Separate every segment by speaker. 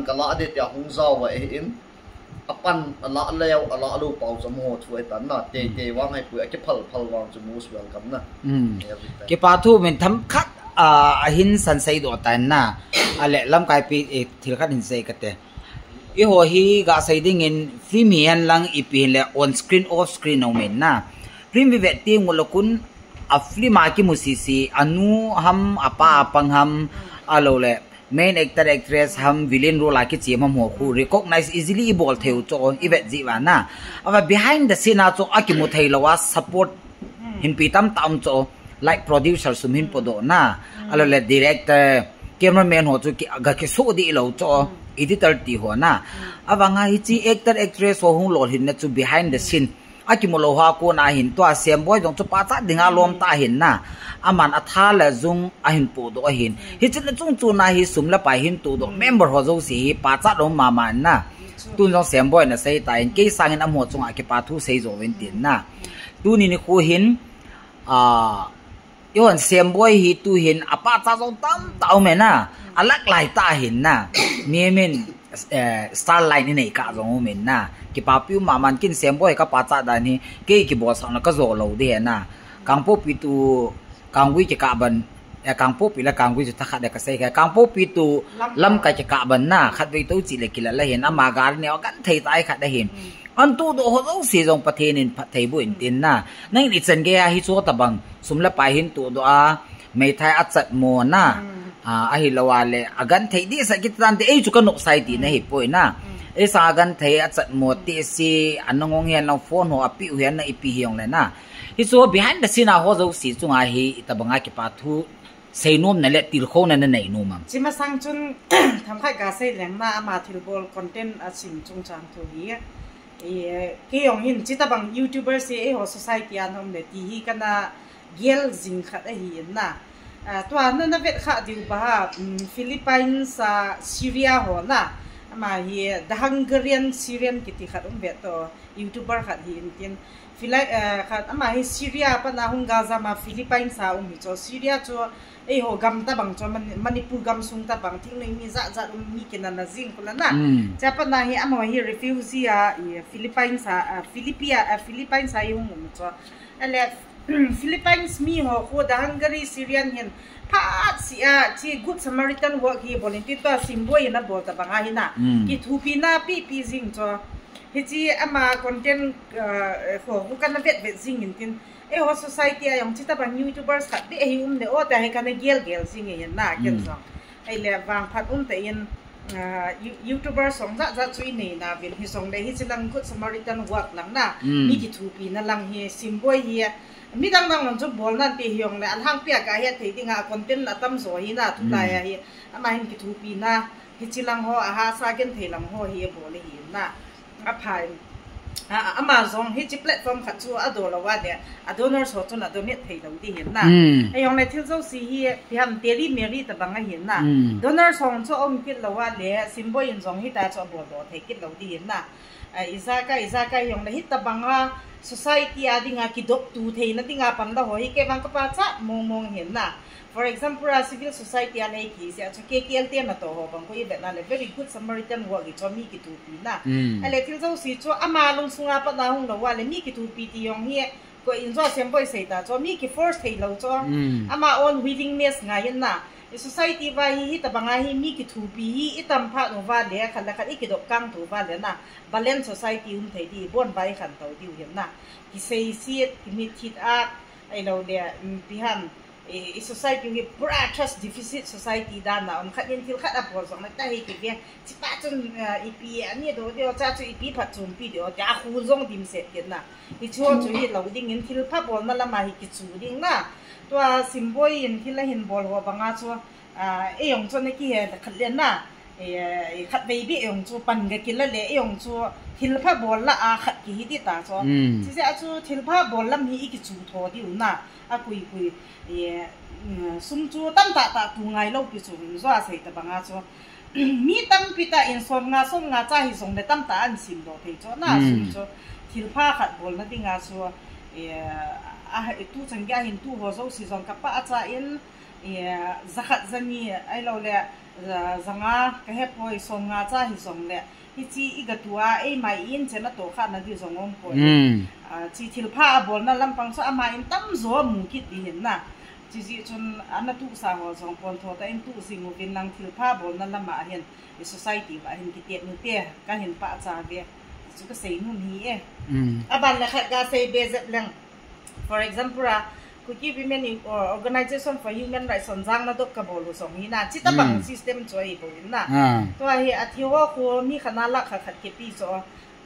Speaker 1: kala de tia hung zaw wa in apan ala leo ala lu pau chom ho thui tan na te wang hai pu ke phal wang chu mus welcome na
Speaker 2: ke pa thu men tham khat a hin san sei do tan na ale lam kai pi thil khat hin sei kate I ho hi ga sei ding in film hian lang ipi le on screen off screen no men na film vi vet ti ngolokun a film a ki musisi anu ham apa apang ham alo le main actor actress ham villain role ki chi mam ho khu recognize easily bol theu cho ivet ji wa na ava behind the scene a cho akimu thei lawa support hin pi tam cho like producer sumhin podo na alo le director cameraman ho chu ki ga ki so di lo cho editor ti ho na awanga hi chi actor actress ho hung lol hin na chu behind the scene akimolo ha ko na hin to sem boy jong chu pa cha dinga lom ta hin na aman atha la zung a hin pu do hin hi chin chung chu na hi sum la pa hin tu do member ho zo si pa cha do ma man na tun jong sem boy na sei ta in ke sang in amho chung a ke pa thu sei zo wen tin na tu ni ni khu hin yon sem boy hi tu hin apa cha jong tam tau me na alak lai ta hin na mi men starline nei ka jong men na ki pa piu ma man kin sem boy ka pa cha da ni ke ki bo sa na ka zo lo de na kang po pi tu kang wi ki ka ban kang po pi la kang wi ta kha da ka sei ka kang po pi tu lam ka ki ka ban na khat wi to chi le ki la hen ama gar ne kan thei tai kha da hin an tu do ho zo si jong pa the nin phat thei bu in tin na nang ni chen ge hi chu ta bang sum la pa hin tu do a mei thai a chat mo na a hi lawale agan thei di sa ki tan te e chu ka nok sai ti na hi poi na e sa gan thei a chat mo ti si anongong hian no phone ho api hian na ipi hiong le na hi so behind the scene a ho zo si chunga hi itabanga ki pa thu sei nom na le til kho na na nei no mam
Speaker 3: chima sang chun tham khai ga sei leng na ama thil bol content a sim chung chang thu hi ke yong hin chita bang youtuber se e ho society an hom le ti hi kana gel jing khat a hi na to an na vet kha diu ba Philippines Syria ho na ama hi the Hungarian Syrian kiti khat vet to youtuber khat hi tin filai khat ama hi Syria pa na hung Gaza ma Philippines sa hi cho Syria cho e ho gam ta bang cho Manipur gam sung ta bang thing nei mi za mi kenan na jing kula na cha pa na hi ama hi refugee Philippines Philippines sa yung cho ale Philippines mi ho ko da Hungary Syrian hin pa chi good Samaritan work hi volunteer to simboy na bol ta bang hi na ki thupi na pi jing cho hi ama content ho ku kan vet jing in tin e ho society ayong chita bang youtubers khat be hi de o ta he kan gel jing yen na ken so ai le wang phat te yen YouTuber song za chui nei na vin hi song le hi chilang good Samaritan work lang na mi ki thupi na lang hi simboy hi mi dang chu bol nan ti hiong le an hang pia ka he thei dinga content atam zo hi na tu la ya hi ama hin ki thupi na hi chilang ho a ha sa gen thei lam ho hi bol hi na a phai Amazon hi chi platform khat chu ado la wa de adonor so chu na donate thei lo di hin na ayong le thil zo si hi piam teri meri ta banga hin na donor song chu om kit la wa le symbol in zong hi ta chu bo bo thei kit lo di hin na izaka yong le hi ta banga society adinga ki dok tu thei na dinga pam da ho hi ke bang ka pa cha mong hin na for example civil society ale ki se chu KKLT na to ho bang ko i bet na le very good Samaritan work i cho mi ki tu pi na ale thil zo si chu ama lung sunga pa na hung lo wa le mi ki tu pi ti yong hi ko in zo sem boy sei ta cho mi ki force thei lo cho ama on willingness nga yin na society ba hi ta banga hi mi ki thu pi hi itam pha no wa le khala khat ikidok kang thu wa le na balance society thei di bon bai khan to di yin na ki sei si ki mi thit a ai lo le pihan society with pura trust deficit society da na khat yin thil khat a bol song na ta hi ki ve chi pa chun ipi ani do de cha chu ipi phat chum pi de ja khu zong dim set ken na hi chu chu hi lo ding in thil pha bol na la ma hi ki chu ding na to symbol in thil la hin bol ho banga chu e yong chu ne ki he khat len na khat bei bi yong chu pan ga ki la le yong chu thil pha bol la a khat ki hi ti ta chu chi se a chu thil pha bol lam hi ki chu tho di u na a kui sum chu tam ta tu ngai lo pi chu zo a sei ta banga chu mi tam pi ta in som nga cha hi song le tam ta an sim do thei chu na sum chu thil pha khat bol na dinga chu tu chang ga hin tu ho zo si zong ka pa cha in zakhat zani ai lo le zanga ka he poi songa cha hi song le hi chi igatua ei mai in chena to kha na di zongom po chi thilpha bol na lampang so ama in tam zo mu ki ti hin na chi ji chun ana tu sa ho zong pon tho ta in tu singu bin lang thilpha bol na lama hin society ba hin ki te nu te ka hin pa cha be chu ka sei nu hi e aban la kha ga sei be zet lang for example Kuki Women Organization for Human Rights on Zang na dok ka bolu song hina chita bang system choi bo na to hi athiwa ko mi khana la kha khat ke pi so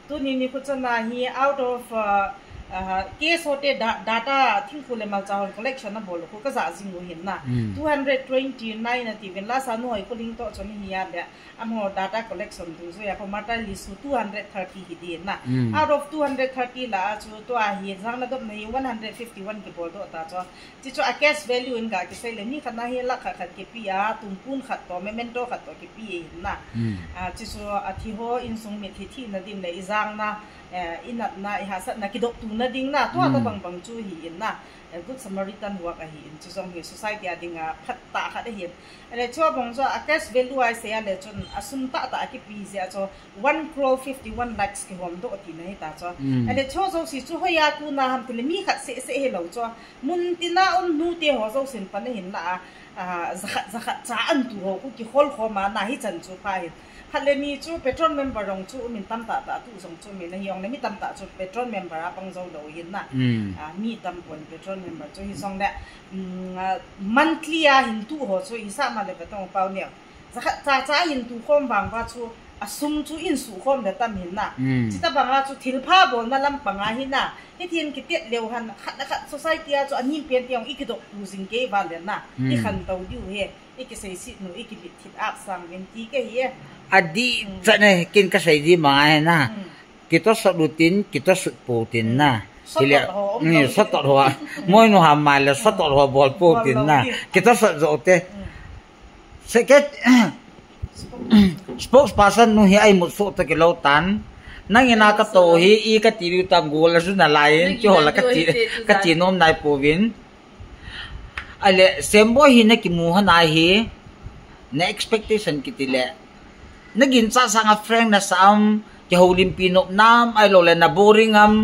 Speaker 3: tu ni ku chana hi out of case hote data thing khule mal cha collection na bolu ko ka za jing hin na 229 na ti ven la sa no ko ling to chon hi ya be amo data collection tu so ya ko mata list 230 hi din na out of 230 la chu to hi zang na dok nei 151 ke bol do ta cho chi cho a cash value in ga ke sai le ni khana hi la kha khat ke pi ya tum pun khat to memento khat to ke pi na chi so athi ho in sung me thi na dim le izang na inat na ihasat na kidok tu na ding na to ta bang chu hi in na good samaritan work a hi in chu song hi society ading a khat ta khat hi ale cho bang cho a cash value ai se ale chon asum ta ki pi se cho 1,51 lakhs ki hom do ti na hi ta cho ale cho zo si chu hoya tu na ham ti mi khat se he lo cho mun ti na on nu te ho zo sin pa na hin na zakhat cha an tu ho ku ki hol kho ma na hi chan chu pa hi Haleni chu petrol member rong chu min tam ta tu song chu min hiong mi tam ta chu petrol member a pang zo lo yin na mi tam pon petrol member chu hi song da monthly a hin tu ho chu isa ma le betong pau ne cha hin tu khom bang ba chu asum chu in su khom da tam hin na chita banga chu thilpha bol na lam panga hin na hi thin ki tet leu han khat society a chu anim pen tiang ikidok tu jing ke ba le na i khan tau diu he ikisei si no ikibit thit ap sang ven ti ke hi
Speaker 2: adi chane kin ka sei di ma na kita salutin kita putin na hilia ni satot ho moi no ha mal satot ho bol putin na kita sa zote seket spokesperson no hi ai mu so ta ke lo tan nang ina ka to hi i ka ti ru tam gol su na lain ki ho la ka ti nom nai povin ale sembo hi na ki mu ha na hi na expectation kitile nagin sa nga friend na sam ki holim pinop nam ay lo le na boring am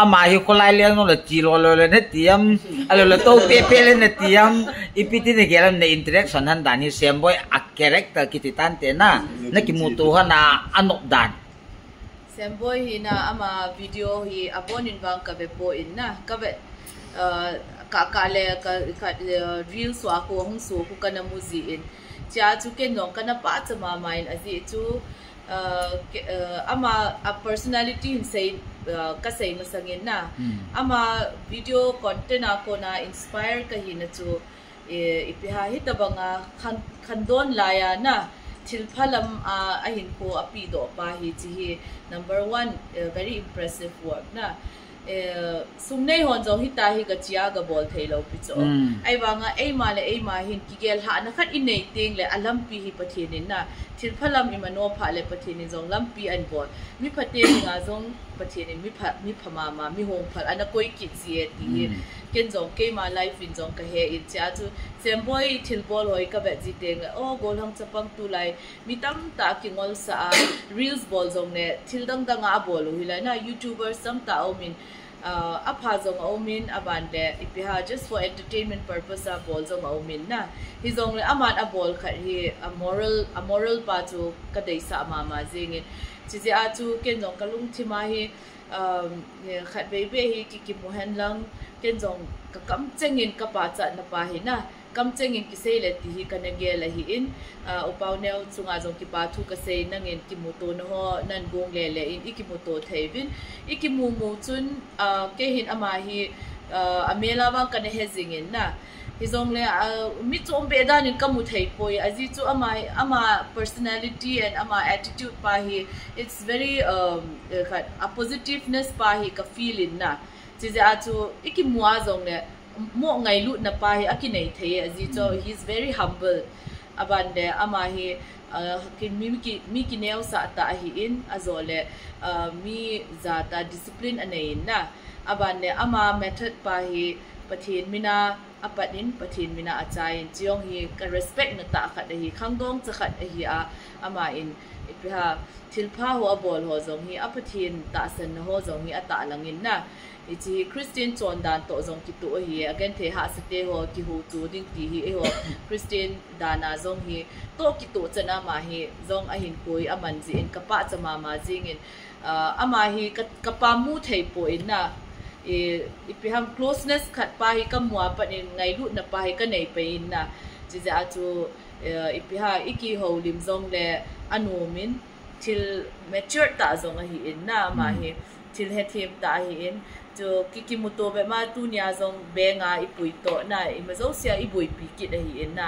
Speaker 2: amahi ko lai le no le ti lo le ne tiam alo le to pepe le ne tiam ipiti ne gelam ne interaction han dani semboy a character kititante na nakimutuhan na anok dan
Speaker 4: semboy hina ama video hi abonin bang kabe po in na kabe kakale ka reels wa ko hong so ko kana muzi in cha chu ken nong kana pa chama main azi chu ama a personality in say ka say masangin na ama video content ako na inspire ka hina chu ipiha hitabanga khandon laya na thilphalam ahin ko apido pa hi chi number 1 very impressive work na sumnei hon jong hita hi ka chia ga bol thailo picho ai wanga ei ma hin kigel ha na khat inei ting le alam pi hi pathinin na thilphalam imano pha le pathinin jong lampi an bol mi phate nga jong pathinin mi phama ma mi hong phal ana koi ki chi ti ken jong ke ma life in jong ka he in cha chu semboy thilbol hoi ka be ji teng o gol hang chapang tu lai mi tam ta ki ngol sa reels bol jong ne thildang danga bol hilai na youtuber sam ta o min apha jong o min abande ipiha just for entertainment purpose a bol jong o min na hi jong le aman a bol khat hi a moral pa chu ka dei sa mama jingin chi a chu ken jong kalung thima hi khat be hi ki mohan lang ken jong ka kam chengin ka pa cha na pa hi na kam chengin ki sei le ti hi ka nge la hi in upaw neu chunga jong ki pa thu ka sei nangin ki moto no ho nan gong le in ikimoto theivin ikimu chun ke hin ama hi amela wang ka ne hezingin na hizong le mi chom be dan in kamu thei poi aji chu ama personality and ama attitude pa hi it's very a positiveness pa hi ka feel in na chize a chu ikimwa jong le mo ngai lu na pa hi akinei thei aji cho he is very humble abande ama hi kin mi ki neu sa ta hi in azole mi za ta discipline anei na abande ama method pa hi pathin mina apatin pathin mina achain chiong hi ka respect na ta khat hi khangdong chakhat hi a ama in ipiha thilpha ho bol ho zong hi apathin ta san na ho zong hi ata langin na ichi Christian chondan to zong ki tu hi again the ha sate ho ki hu tu ding ti hi ho Christian dana zong hi to ki tu chana ma hi zong a hin koi aman ji in kapa chama ma jing in ama hi kapa mu thei po in na ipiham closeness khat pa hi kamwa panin ngai lu na pa hi ka nei pe in na ji ja chu ipiha iki ho lim zong le anu min til mature ta zong hi in na ma hi til he thim ta hi in chu kikimuto be ma tu nya zong be nga ipui to na imazo sia ibui pi ki hi in na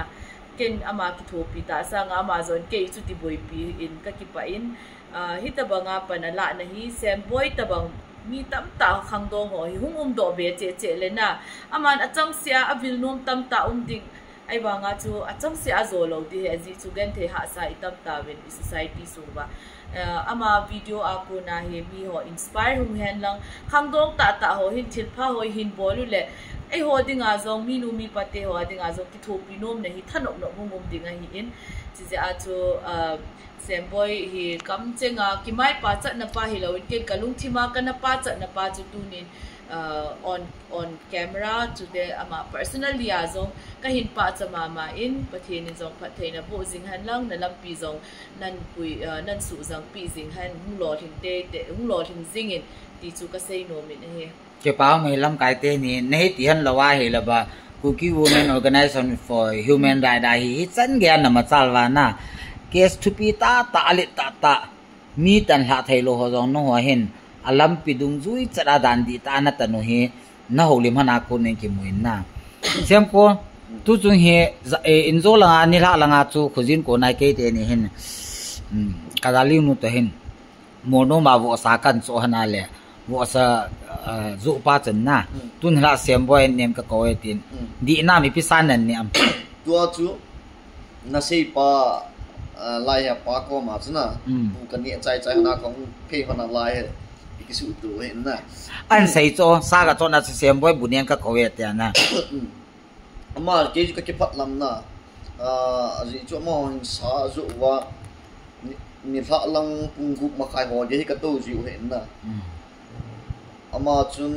Speaker 4: ken ama ki thopi ta sa nga amazon ke chu ti boi pi in ka ki pa in hitabanga panala na hi sem boy tabang mi tam ta khangdong ho hi hungum do be che le na aman achang sia avil nom tam ta ding ai ba nga chu achang sia zo lo di he ji chu gen the ha sa itam ta wen society su ba ama video ako na he mi ho inspire hum hen lang khangdong ta ho hin thilpha ho hin bolu le ai ho dinga zong mi nu mi pate ho dinga zong ki thopi nom na hi thanok no hungum dinga hi in ji ja chu semboy hi kam chenga ki mai pa cha na pa hi lo ke kalung thima ka na pa cha na pa chu tunin on camera to the ama personally azong kahin pa cha mama in pathin zong pathe na bo jing han lang na lampi zong nan pui nan su zang pi jing han hung lo thing te hung lo thing jing in ti chu ka sei no min he
Speaker 2: ke pa mai lam kai te ni nei ti han lawa he la ba Kuki Women Organization for Human Rights hi chan ge na ma chalwa na case to pi ta alit ta mi tan ha thailo ho jong no ho hin alam pidung zui chara dan di ta na tanu he na holim hana ko ne ki muin na sem ko tu chung he inzo la ni la nga chu khujin ko nai ke te ni hin kadali nu to hin mono ma wo sa kan so hana le wo sa zu pa chen na tun la sem boy nem ka ko tin di na mi pi san nan ni am
Speaker 1: tua chu na sei pa lai ha pa ko ma chna bu kan ni chai na kong phe hana lai ki su tu hen na
Speaker 2: an sei cho sa ga cho na sem boy bu nen ka ko te na
Speaker 1: ama ke ju ka ke phat lam na ri chu mo sa zu wa ni tha lang pung gu ma khai ho ge ka to ji hen na ama chun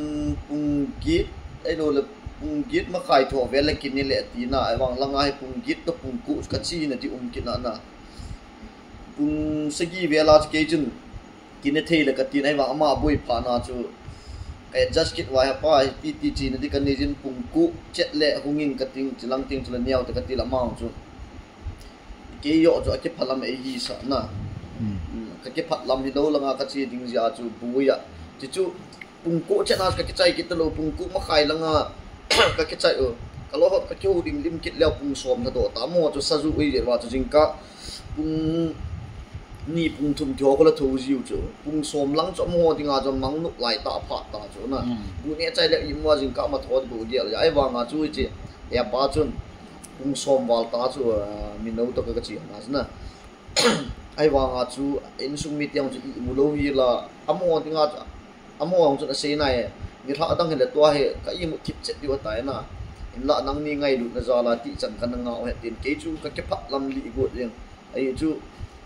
Speaker 1: pung git ai lo le pung git ma khai tho ve la kin ni le ti na ai wang langa hai pung git to pung ku ka chi na ti ki na pung sagi ve la ke chun kin ne thei la ka ti nai wa ama boi pha na chu kai just kit wa pa ti ti chi na ti kan ni jin pung ku chet le hunging ka ting chilang ting chula niaw ta ka ti la ma chu ke yo jo ke phalam e hi sa na ka ke phat lam hi do langa ka chi ding ja chu bu ya ti chu pung ku chet na ka ke chai ki ta lo pung ku ma khai langa ka ke chai ka lo hot ka chu lim kit le pung som na do ta mo chu sa zu ui je wa chu jing ka pung ni pung thum thyo ko la tho jiu chu pung som lang cho mo dinga jo mang nuk lai ta pha ta chu na bu ne chai le im wa jing ka ma thod bu dia ai wa nga chu chi ya pa chun pung som wal ta chu mi no to ka chi na ai wa nga chu in sung mi tiang chu mu lo hi la amo dinga amo ang chu na sei nai ni tha dang hele to he ka i mu tip che di wa ta na in la nang ni ngai lu na za la ti chan kan nga he tin ke chu ka ke phat lam li go jeng ai chu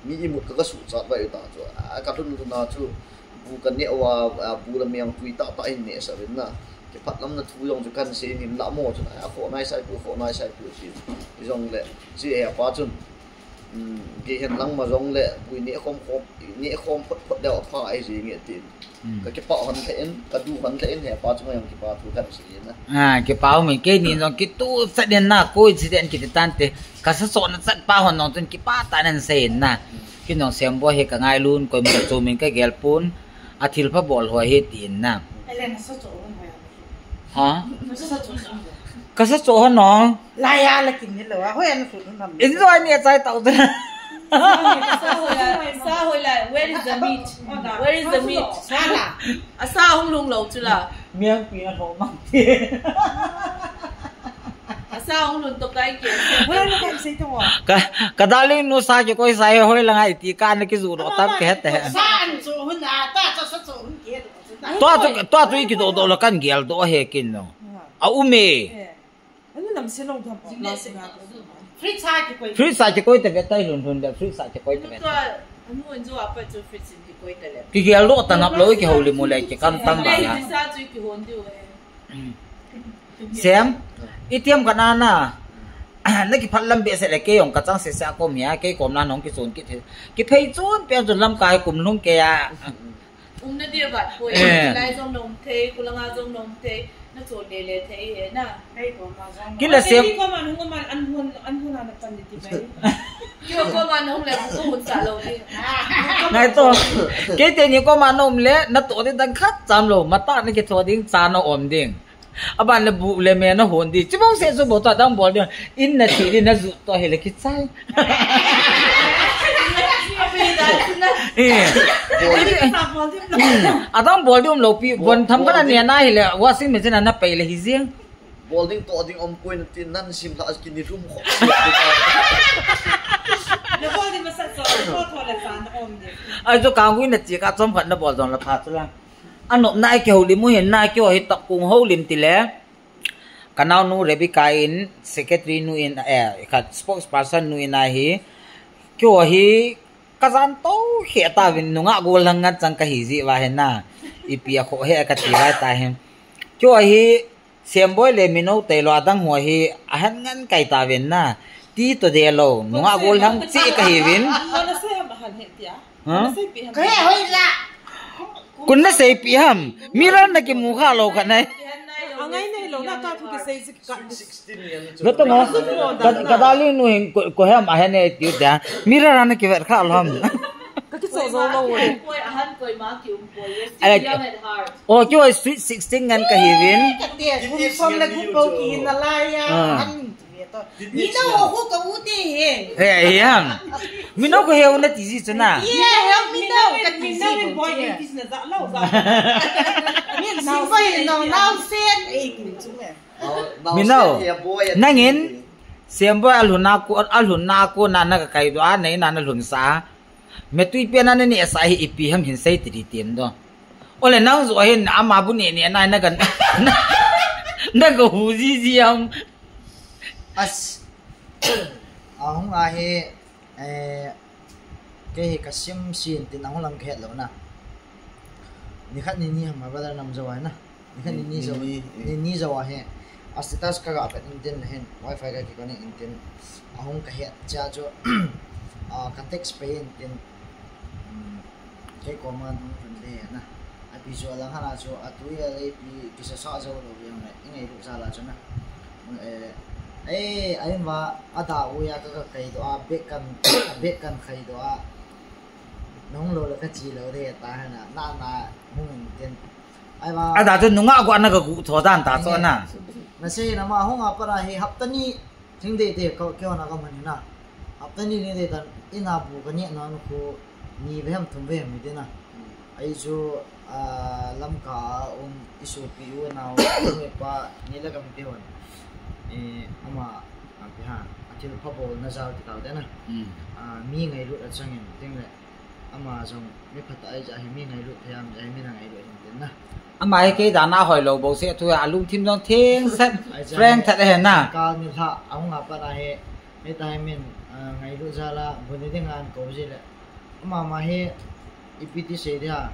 Speaker 1: mi imut ka su chat ba ta chu ka tun na chu bu kan ne wa bu la miang tui ta in ne sa rin na ke phat lam na thu yong chu kan se ni la mo chu na kho nai sai pu chi jong le chi e pa chun ge hen lang ma jong le bu ne khom phot da pa ai ji nge tin ka ke pa han the en ka du han the en he pa chu yang ki pa thu kan si na
Speaker 2: ke pa mi ke ni jong ki tu sa den na ko ji den ki tan te ka sa so na sa pa hon nong tun ki pa ta nan se na ki nong sem bo he ka ngai lun ko mi chu min ka gel pun athil pha bol ho he tin na
Speaker 3: Elen sa cho
Speaker 2: ha
Speaker 3: sa cho
Speaker 2: ka sa so hon nong
Speaker 3: la ya la kin ni lo wa ho en su nam
Speaker 2: in zo ni chai tau ta
Speaker 4: sa hoi la where is the meat
Speaker 3: sala
Speaker 4: asa hung lung lo chu la
Speaker 2: miang pi ho mang ti
Speaker 4: asa hung lung to kai ke
Speaker 3: ho na kan sei to wa
Speaker 2: ka daling nu sa ki koi sai hoi la ngai ti ka na ki zu ro tam ke te
Speaker 3: san zo hun na ta cha sa zo hun ke
Speaker 2: to ki do la kan gel do he kin no a ume
Speaker 3: làm xin ông thầm lo xin ngạc free sai thì quay
Speaker 2: free sai chỉ coi tập tay lùn để free sai chỉ coi tập
Speaker 4: anh muốn cho apa cho free sin thì coi tập
Speaker 2: cái kia lúc tao ngập lối cái hồ limu lại chỉ cần tăng bài à xem ít tiêm cái nào na lấy cái phát lâm bị sẽ lại cái ông cái trang sẽ sẽ có mía cái cổng lan nông cái zone cái phay zone bây giờ lâm cái cụm nông cái à
Speaker 4: nó đi vậy coi lại trong nông thế cô lang trong nông thế nó trộn để lấy thế hết na
Speaker 2: cái là xem
Speaker 3: có mà không có mà ăn hôn là phần gì vậy
Speaker 4: chưa có mà nông lại cũng hôn xả lâu đi
Speaker 2: này to cái tên này có mà nông lẽ nó tổ đến đang khát chăm rồi mà ta này cái tổ đến chả nó ổn định à bạn là vụ lẽ mẹ nó hồn đi chứ không sẽ số bộ ta đang bỏ đi in là chỉ đi nó dụ to hay là cái sai à đang bỏ đi ông lâu pi buồn thầm cái này này là washing machine nó phải là hizieng
Speaker 1: bowling to ding om point tin nan sim la skin ni room
Speaker 3: nó có đi mà sát sọ có thôi là phản ôm đi
Speaker 2: ai cho càng quý là chỉ cả trong phần nó bỏ dọn là phạt cho là anh nộp nai kiểu limu hiện nai kiểu hết tập cùng hậu lim tì lẽ cái nào nu Rebecca in secretary nu in cái spokesperson nu in ai kiểu hi cái gian to hiện ta vin nunga gol hang ngat chang cái gì vậy na ipia kho he cái tì vai ta hem kiểu hi xem boy le mino te lo dang ho hi ahan ngan kai ta vin na ti to de lo nunga gol hang chi cái vin
Speaker 3: nó sẽ mà hành hiện tiệt
Speaker 4: cái hơi lạ
Speaker 2: kun na sei pi ham miran na ki mukha lo khan nai
Speaker 3: ngay này lâu na ta thu cái xây dựng cả
Speaker 1: 16 years
Speaker 2: lo to mo kadali nu hin ko ham a hene ti da miran na ki ver kha lo ham
Speaker 3: cái sổ dầu lâu rồi
Speaker 4: coi han coi má kiểu coi young at heart
Speaker 2: o ki oi sweet 16 ngan ka hi vin
Speaker 3: cái tiền cũng xong là cũng bao kỳ là lai ăn你那我户口屋的，he
Speaker 2: ham mino ko he na ti ji chana
Speaker 3: help me now， 你那边 boy business 咋老咋？你哪会弄闹先？哎，你做咩
Speaker 2: ？Mino nangin siambo alhun na ko na na kai do a nei na na lun sa me tui pe na ni sa hi ipi ham hin sei ti tim do ole nang zo hin ama bu ni na na gan na go hu ji ji am
Speaker 5: as ahong ahe ke kasim sin tin ahong lang khet lo na ni khat ni ni ma brother nam zo na ni khat ni zo ni zo ahe astatus ka ga pet tin hen wifi ka ki connect tin ahong ka het cha jo context pe tin ke command tin de na a visual lang hala jo atuya le pi kisa sa zo lo yang ngai ru sa la cho na ayun ba ada uya ka kai do a bek kan khai do a nong lo la ka chi lo de ta na hung ten ai ba
Speaker 2: ada tu nunga ko na ka ku tho dan ta so na
Speaker 5: na se na ma hung a para he haptani thing de ko na ka man na haptani ni de tan ina bu ka ni na ko ni be ham thum be mi de na ai jo lam ka isu pi u na me pa ni la ka mi de wan ama ha atil pabo na zaw ti taw dena mi ngai ru achangin tingle ama jong mi phata ai ja hi mi ngai ru thiam ja mi na ngai ru hin na
Speaker 2: ama ke da na hoi lo bo se thu alum thim jong theng sat frank that he na
Speaker 5: ka mi tha ang nga pa na he mi tai min ngai ru ja la buni ding an ko ji le ama ma he ipiti se dia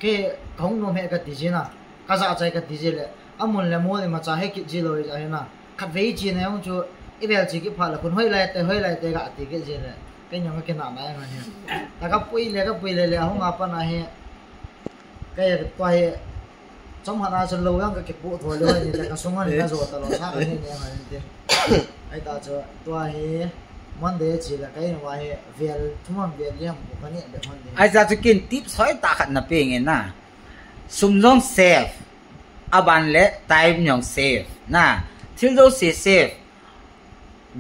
Speaker 5: ke khong no me ka ti ji na ka za chai ka ti ji le amon le mo le ma cha he ki ji lo ja he na khat vei ji na yong chu ibel chi ki pha la kun hoi lai te ga ti ke ji le ke nyong ke na na nga he ta ka pui le hong apa na he ke to he chom hana chan lo yang ka ke pu tho le ni ta ka sunga ni na zo ta lo sa ka ni ne ma ni te ai ta cho to he mon de chi la kai wa he vel thumam vel yam ko ka ni de mon de
Speaker 2: ai za chu kin tip soi ta khat na pe nge na sum jong safe aban le time nyong safe na thil do se safe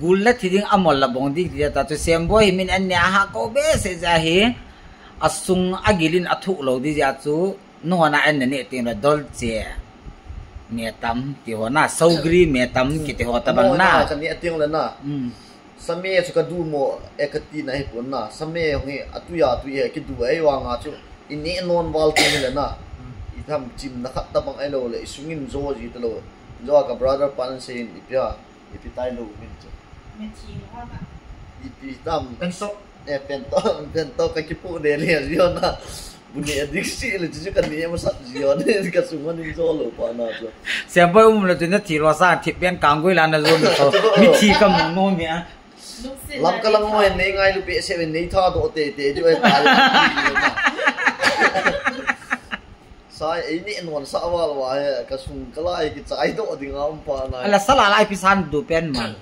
Speaker 2: gul la thiding amol la bong dik dia ta chu sem boy min an nya ha ko be se ja hi asung agilin athu lo di ja chu no na an ne tin la dol che me tam ti ho na saugri me tam ki te ho ta bang na
Speaker 1: kan ni ating la na same chu ka du mo ekati na hi pon na same ngi atuya tu ye ki du ai wa nga chu in non wal ki la na tham chim na khat ta bang ai lo le sungin zo ji ta lo do ka brother pan sin ipia ipitai lo min chu
Speaker 3: Mechi ho na.
Speaker 1: ipitam
Speaker 5: Penso.
Speaker 1: pento ka kipu de le zion na buni adiksi le chu kan ni ma sa zion ka suman ni zo lo pa na chu
Speaker 2: Siapa umur tu na tiro sa tipian kangui lana zon tu. Miti kamu no mia.
Speaker 1: lam ka lang mo nei ngai lu pe se nei tha do te ju ai ta sai ai ni non sa wa wa ka sung ka lai ki chai do ding am pa na
Speaker 2: Ala salah lai pisan du pen man.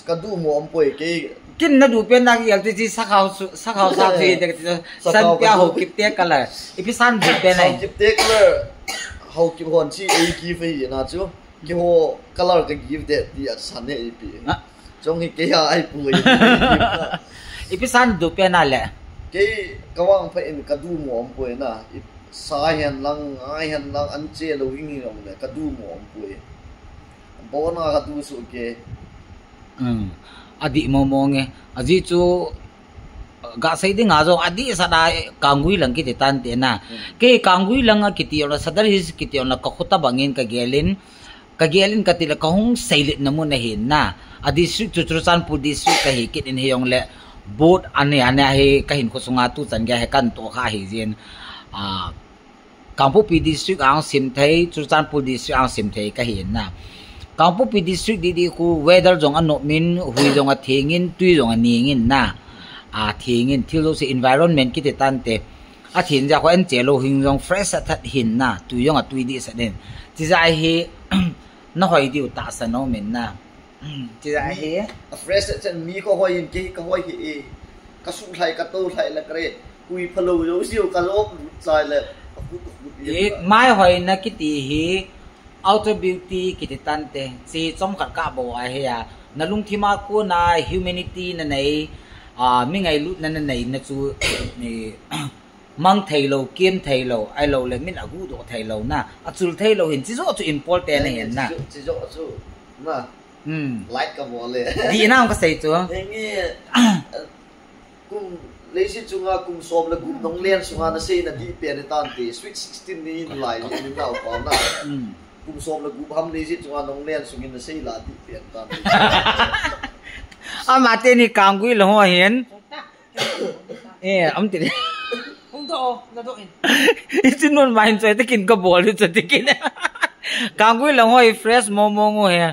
Speaker 1: ka du mo am poi ke
Speaker 2: Kin na du pen nak yal tu si sakau sa tu de san pia ho kip te kala. Ipisan du pen ai.
Speaker 1: Kip te kala how kip hon chi ai ki fe na chu ki ho color ka give de di san ne ai pi chong hi ke ya ai pu
Speaker 2: Ipisan du pen ale.
Speaker 1: ke kawang fa in ka du mo am poi na sa hian lang ai hian lang an che lo hing rong ne ka du mo am poi bo na ka du su ke
Speaker 2: Adi mo nge. Aji chu ga sai ding azo adi sada kangui lang kiti tan te na. Ke kangui lang kiti ora sadar his kiti ona ka khuta bangin ka gelin ka tila ka hung sailit na mo na hin na. Adi su chuchusan pu di su ka hikit in hiyong le boat ane he kahin ko sunga tu chan ga he kan to kha hi jin Kampu Pi district ang sim thai chuchusan pu district ang sim thai ka hin na. Kampu Pi district di ku weather jong ano min hui jong a thengin tui jong a ningin na thengin thilo se environment ki te tan te a thin ja ko en chelo hing jong fresh that hin na tui jong a tui di sa den ti ja hi na hoi di ta sa no min na ti ja hi
Speaker 1: a fresh chen mi ko hoi in ke ka hoi hi e ka su thai ka to thai la kre kui phalo yo siu ka lop sai le
Speaker 2: mai hoi na ki ti hi outer beauty ki te tan te si chom khat ka bo a he ya na lung thima ko na humanity na nei mi ngai lut na nei na chu ni mang thai lo kiem thai lo ai lo le min agu do thai lo na achul thai lo hin chi zo chu important na hen na
Speaker 1: chi zo chu na like ka bo le
Speaker 2: di na ka sei chu
Speaker 1: nge kum leisi chunga kum som la gum nong len sunga na sei na di pe ne tan te sweet 16 ni lai ni na pa na kum som la gum ham leisi chunga nong len sungin na sei la di pe tan
Speaker 2: amate ni kangui lo ho hen am ti
Speaker 3: Ung do na do in.
Speaker 2: Isin non main so kin ka bol so tikin kangui lo ho fresh mo ngo he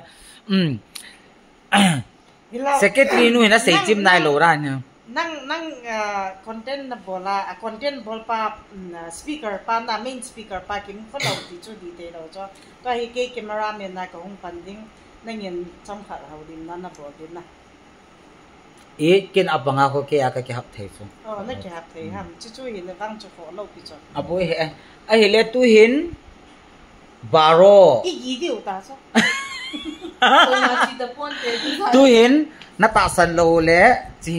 Speaker 2: secretary nu na sei chim nai lo ra nya
Speaker 3: Nang content na bola content bol pa speaker pa na main speaker pa kim follow ti chu di te lo cho ka hi ke cameraman na ko hung panding nang yin cham khat hau din na bol din na
Speaker 2: kin abanga ko ke aka ki hap thai so
Speaker 3: na ki hap thai ham chu chu hin bang chu ko lo pi cho
Speaker 2: apo he a hele tu hin baro
Speaker 3: I gi diu ta so
Speaker 2: tu hin na ta san lo le chi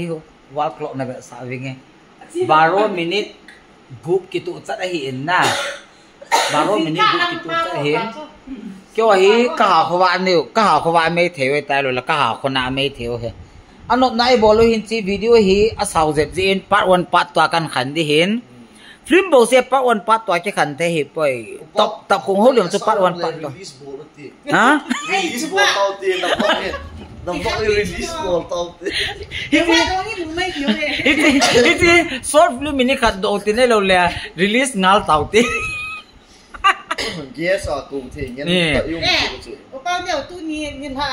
Speaker 2: wa clock na ba sa winge baro minute gup ki tu chat a hi in na baro minute gup ki tu chat hin kyo hi ka ha khwa me thewe tai lo la ka ha khona me theo he anot nai bolo hin chi video hi a sau zep jin part 1 part 2 kan khan di hin film bo se part 1 part 2 ke khan the hi poi top kung ho liam chu part 1 part 2 ha
Speaker 1: release bol tau ti na bo release bol tau ti
Speaker 2: iti short film ni khat do ti ne lo le release ngal tau ti
Speaker 1: yes a ku the ngen ta yung chu
Speaker 3: o pa neo tu ni ha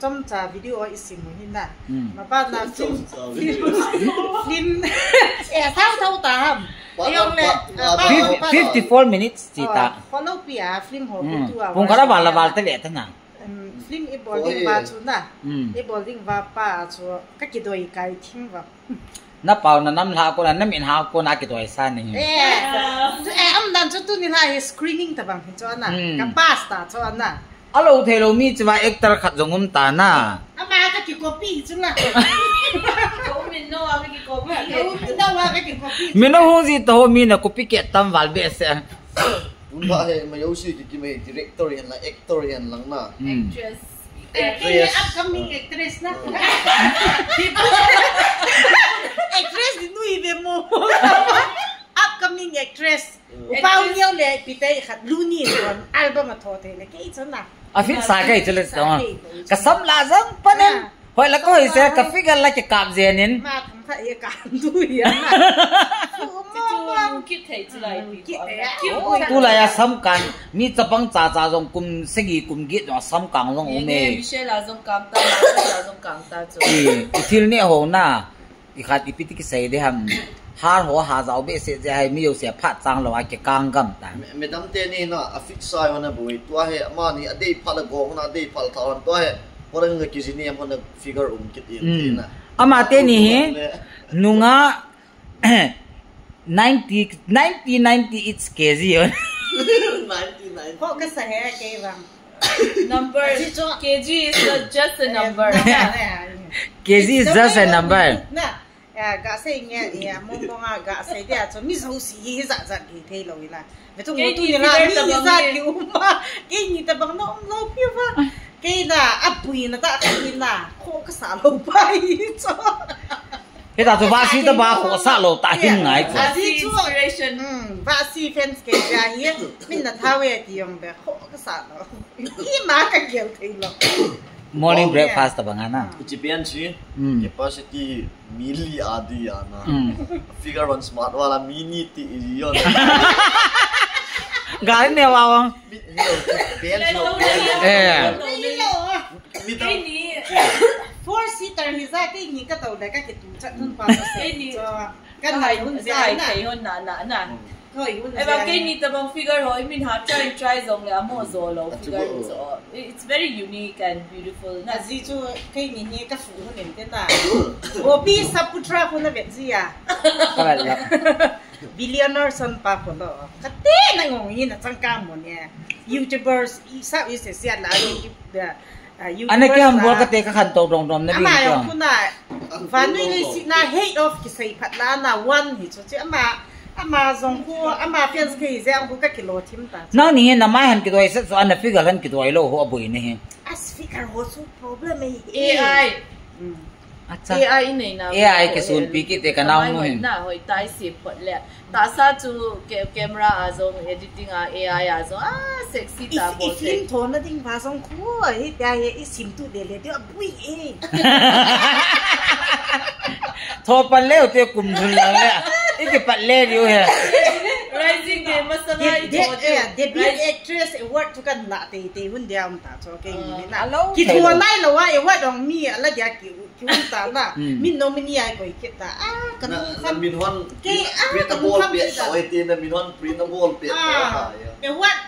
Speaker 3: cham cha video isim hin na ma ba na film thao ta ham ayong le
Speaker 2: 54 minutes chita
Speaker 3: follow pia film ho tu a
Speaker 2: pung khara bala bal te le ta na
Speaker 3: film e boarding ba chu na e boarding ba pa chu ka ki doi kai thing ba
Speaker 2: na pau na nam la ko na nam in ha ko na ki doi sa ni
Speaker 3: am dan chu tu ni la screening ta bang chu na ka pass ta chu na
Speaker 2: alo thelo mi chwa actor khat jongum ta na
Speaker 3: ama ka ki copy chu na
Speaker 4: No, abi ki copy.
Speaker 3: No, abi ki copy.
Speaker 2: Mino hu ji to mi na copy ke tam wal be se
Speaker 1: un ba he ma yosi ki me director yan la actor yan lang na
Speaker 4: Actress.
Speaker 3: Actress upcoming actress na. Actress di nu ibe mo. Upcoming actress. Upaw niyo le pitay khat luni album at hotel le kay na.
Speaker 2: a fit sa kai chile tong ka sam la jang panen hoi la ko hoi se ka figure la ke kap zenin
Speaker 3: ma tham kha e ka tu ya
Speaker 4: kit thei chilai
Speaker 2: tu la ya sam kan mi chapang cha cha jong kum segi kum gi jo sam kang jong o me
Speaker 4: Michelle la jong kang ta la jong kang ta chu
Speaker 2: i thil ne ho na i khat i piti ki sei de ham har ho ha zau be se je hai mi yo se phat chang lo a ke kang gam ta
Speaker 1: Madam te ni na a fix sai hona bui tua he ama ni a dei phala go na dei phal thon tua he orang nge kizini am hona figure kit in na
Speaker 2: ama te ni he nunga 90 it's kg
Speaker 1: 99
Speaker 3: ko ka sa he ke bang
Speaker 4: number kg is not just a number
Speaker 2: kg is just a number
Speaker 3: na ga sai nge ya mo nga ga sai dia cho mi so si za za ki thei lo ila me tu mo tu ni la mi za ki uma ke ni ta bang no lo pi va ke na apui na ta ki na ko ka sa lo pai cho
Speaker 2: he ta ba si ta ba ho sa lo ta hin ngai cho
Speaker 4: inspiration
Speaker 3: ba si fans ke ja hi min na tha we ti yong be ko ka sa lo i ma ka gel thei lo
Speaker 2: morning breakfast ta bangana
Speaker 1: Japan chi capacity mili adi ana figure one smart wala mini ti yon
Speaker 2: gai ne wa wang
Speaker 4: ini
Speaker 3: 4 seater hi za ke ni ka tau da ka ke tu chat nun pa sa
Speaker 4: ini
Speaker 3: kan hai hun za na
Speaker 4: kai hon na
Speaker 3: khoi hun
Speaker 4: Eba ke ni tabang figure ho min ha try zong le amo zo lo figure so it's very unique and beautiful
Speaker 3: na ji chu ke ni ni ka fu hun ne ta o bi saputra hun na be ji ya billionaire son pa ko lo ka te na ngong yin na chang ka mo ne YouTubers isa is sia la
Speaker 2: ane ke ham bol ka te ka khan to dong dom na bi
Speaker 3: ama
Speaker 2: ko
Speaker 3: yo kuna van ni si na hate of ki sai phat la na one hi chu chi ama zong ko ama fans ke zang ko ka kilo tim ta
Speaker 2: na ni na mai han ki doi se so ana figure han ki doi lo ho bui ne he
Speaker 3: as figure ho su problem
Speaker 4: AI
Speaker 2: acha
Speaker 4: AI nei na
Speaker 2: AI ke sun pi ki te ka naw no he
Speaker 4: na hoi tai si phot le ta sa chu camera a zong editing a AI a zong sexy ta bo
Speaker 3: if lim thon na ding ba zong ko hi ta he i sim tu de le de bui e
Speaker 2: tho pan le te kum dhul la le i ke pat le rio he
Speaker 4: rising game masanga I told you
Speaker 3: the big actress award tu kan la te hun dia ta cho ke ni na
Speaker 2: hello
Speaker 3: ki tu nai lo wa award dong mi la dia ki hun ta na min nominee ai ko ki ta kan
Speaker 1: min hon print ball pe oi tin na min hon print ball pe
Speaker 3: award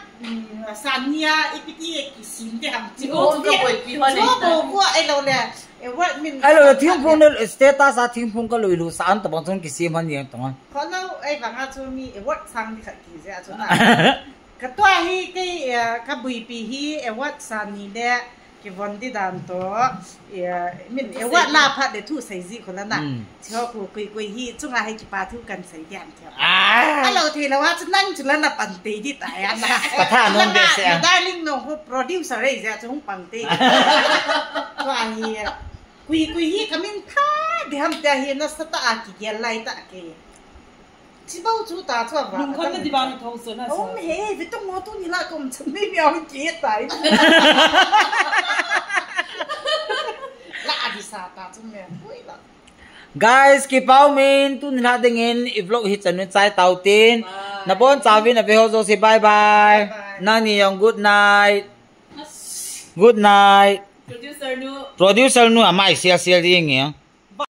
Speaker 3: sania ipiti ki sim de ham
Speaker 4: ji ko ka boi pi hon
Speaker 3: cho bo ko ai lo le award min
Speaker 2: ai lo thing phung ne status a thing phung ka loi lu san ta bang chon ki sim han ye tong
Speaker 3: ko lo ai bang a chu mi award sang di kha ki ja chu na ka to hi ke ka bui pi hi award sani de ki von di dan to min award la phat de thu sai ji ko la na cho ku kui hi chu nga hai ki pa thu kan sai diam thia hello thì là wa chu nang chu la na pan te di ta ya na
Speaker 2: ka tha non be se
Speaker 3: darling no ko producer re ja chu pang te to ai kui hi kamin tha de ham ta hi na sa ta a ki gel lai ta ke chỉ bao chú ta cho vào
Speaker 6: mình không có đi bao nhiêu thâu sơn à
Speaker 3: không hề vì trong ngõ tôi nhìn lại cũng chẳng biết bao nhiêu chết tại lạ thì sao ta trong mẹ vui lắm
Speaker 2: guys keep out min tu na dingin i vlog hit chan chai tau tin na bon chawin a beho zo si bye bye nani yong good night
Speaker 4: producer nu
Speaker 2: amai sia ding